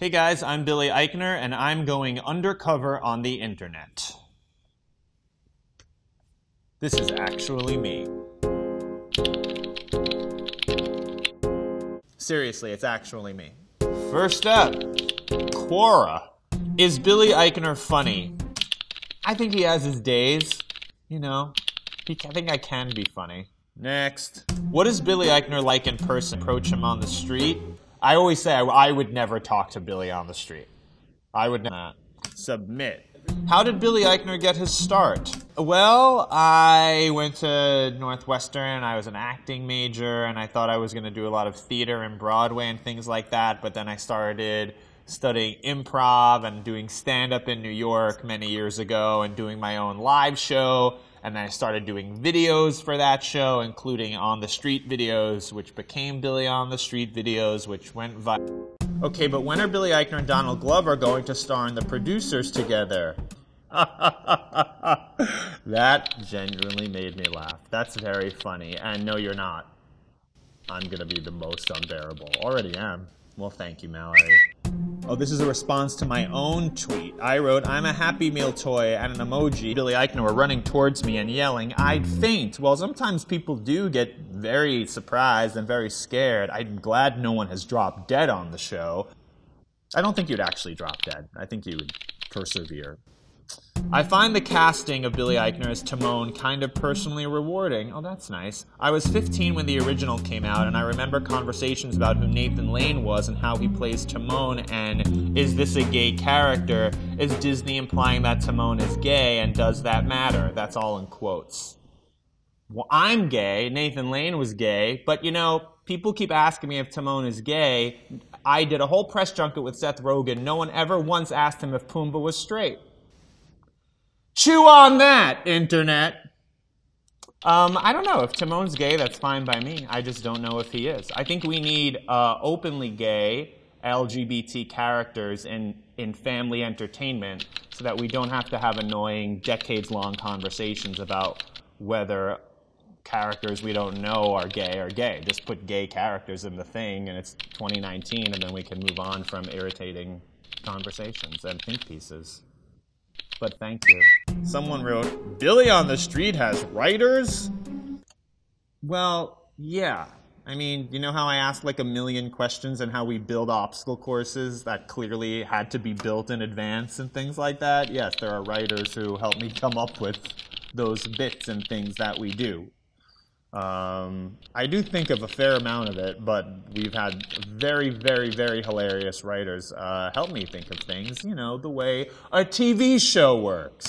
Hey guys, I'm Billy Eichner, and I'm going undercover on the internet. This is actually me. Seriously, it's actually me. First up, Quora. Is Billy Eichner funny? I think he has his days. You know, I think I can be funny. Next. What is Billy Eichner like in person? Approach him on the street? I always say I would never talk to Billy on the street. I would not. Submit. How did Billy Eichner get his start? Well, I went to Northwestern. I was an acting major, and I thought I was going to do a lot of theater and Broadway and things like that, but then I started studying improv and doing stand-up in New York many years ago and doing my own live show. And then I started doing videos for that show, including On the Street videos, which became Billy on the Street videos, which went viral. Okay, but when are Billy Eichner and Donald Glover going to star in The Producers together? That genuinely made me laugh. That's very funny. And no, you're not. I'm going to be the most unbearable. Already am. Well, thank you, Mallory. Oh, this is a response to my own tweet. I wrote, I'm a Happy Meal toy, and an emoji. Billy Eichner were running towards me and yelling, I'd faint. Well, sometimes people do get very surprised and very scared. I'm glad no one has dropped dead on the show. I don't think you'd actually drop dead. I think you would persevere. I find the casting of Billy Eichner as Timon kind of personally rewarding. Oh, that's nice. I was 15 when the original came out, and I remember conversations about who Nathan Lane was and how he plays Timon, and is this a gay character? Is Disney implying that Timon is gay, and does that matter? That's all in quotes. Well, I'm gay. Nathan Lane was gay, but you know, people keep asking me if Timon is gay. I did a whole press junket with Seth Rogen. No one ever once asked him if Pumbaa was straight. Chew on that, internet. I don't know. If Timon's gay, that's fine by me. I just don't know if he is. I think we need openly gay LGBT characters in family entertainment so that we don't have to have annoying, decades-long conversations about whether characters we don't know are gay or gay. Just put gay characters in the thing, and it's 2019, and then we can move on from irritating conversations and think pieces. But thank you. Someone wrote, Billy on the Street has writers? Well, yeah. I mean, you know how I asked like a million questions and how we build obstacle courses that clearly had to be built in advance and things like that? Yes, there are writers who help me come up with those bits and things that we do. I do think of a fair amount of it, but we've had very, very, very hilarious writers help me think of things, you know, the way a TV show works.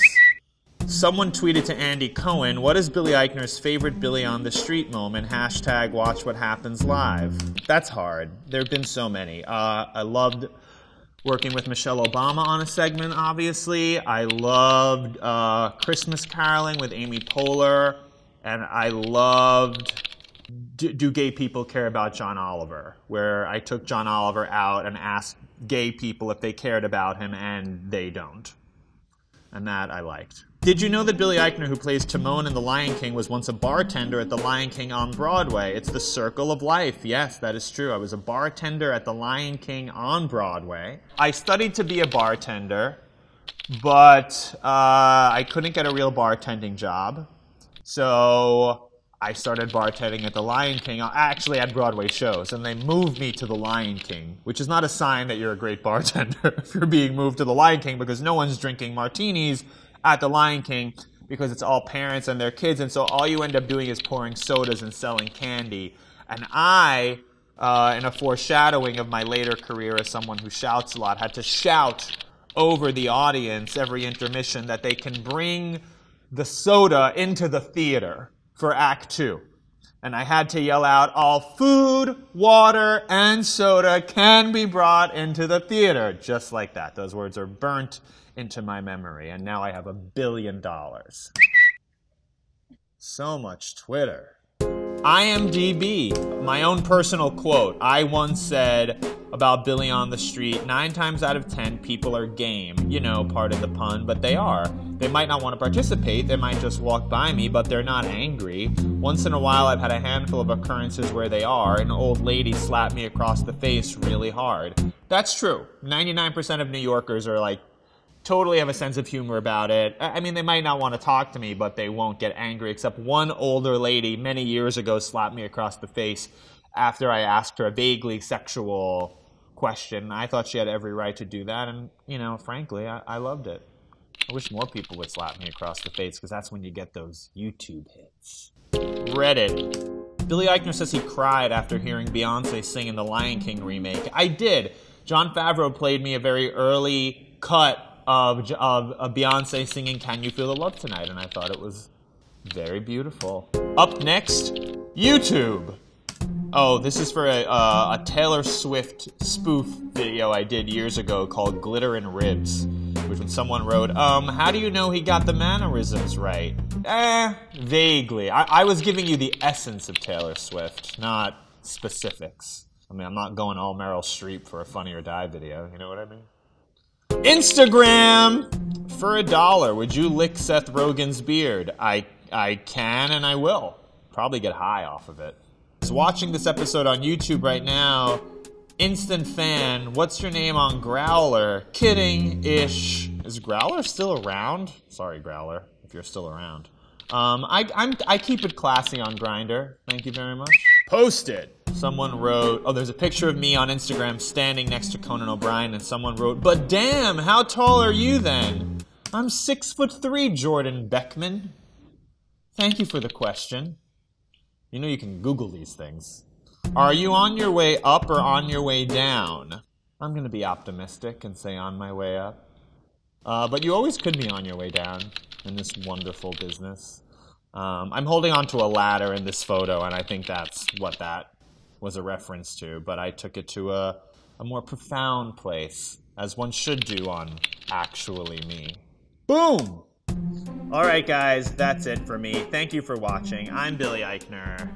Someone tweeted to Andy Cohen, what is Billy Eichner's favorite Billy on the Street moment? Hashtag watch what happens live. That's hard. There have been so many. I loved working with Michelle Obama on a segment, obviously. I loved Christmas Caroling with Amy Poehler. And I loved Do Gay People Care About John Oliver, where I took John Oliver out and asked gay people if they cared about him, and they don't. And that I liked. Did you know that Billy Eichner, who plays Timon in The Lion King, was once a bartender at The Lion King on Broadway? It's the circle of life. Yes, that is true. I was a bartender at The Lion King on Broadway. I studied to be a bartender, but I couldn't get a real bartending job. So I started bartending at The Lion King, actually at Broadway shows, and they moved me to The Lion King, which is not a sign that you're a great bartender if you're being moved to The Lion King, because no one's drinking martinis at The Lion King because it's all parents and their kids, and so all you end up doing is pouring sodas and selling candy. And I, in a foreshadowing of my later career as someone who shouts a lot, had to shout over the audience every intermission that they can bring the soda into the theater for Act 2. And I had to yell out, all food, water, and soda can be brought into the theater. Just like that. Those words are burnt into my memory, and now I have $1 billion. So much Twitter. IMDb, my own personal quote. I once said, about Billy on the street, 9 times out of 10, people are game. You know, pardon the pun, but they are. They might not want to participate, they might just walk by me, but they're not angry. Once in a while, I've had a handful of occurrences where they are. An old lady slapped me across the face really hard. That's true. 99% of New Yorkers are like, totally have a sense of humor about it. I mean, they might not want to talk to me, but they won't get angry, except one older lady many years ago slapped me across the face after I asked her a vaguely sexual question. I thought she had every right to do that, and, you know, frankly, I loved it. I wish more people would slap me across the face, because that's when you get those YouTube hits. Reddit. Billy Eichner says he cried after hearing Beyonce sing in the Lion King remake. I did. Jon Favreau played me a very early cut of Beyonce singing Can You Feel the Love Tonight, and I thought it was very beautiful. Up next, YouTube. Oh, this is for a Taylor Swift spoof video I did years ago called Glitter and Ribs, which when someone wrote, how do you know he got the mannerisms right? Vaguely. I was giving you the essence of Taylor Swift, not specifics. I mean, I'm not going all Meryl Streep for a Funny or Die video, you know what I mean? Instagram! For $1, would you lick Seth Rogen's beard? I can and I will. Probably get high off of it. Is watching this episode on YouTube right now. Instant fan. What's your name on Growler? Kidding-ish. Is Growler still around? Sorry, Growler, if you're still around. I keep it classy on Grindr. Thank you very much. Posted. Someone wrote, oh, there's a picture of me on Instagram standing next to Conan O'Brien, and someone wrote, but damn, how tall are you then? I'm 6'3", Jordan Beckman. Thank you for the question. You know you can Google these things. Are you on your way up or on your way down? I'm going to be optimistic and say on my way up. But you always could be on your way down in this wonderful business. I'm holding onto a ladder in this photo, and I think that's what that was a reference to, but I took it to a more profound place, as one should do on Actually Me. Boom! Alright guys, that's it for me. Thank you for watching. I'm Billy Eichner.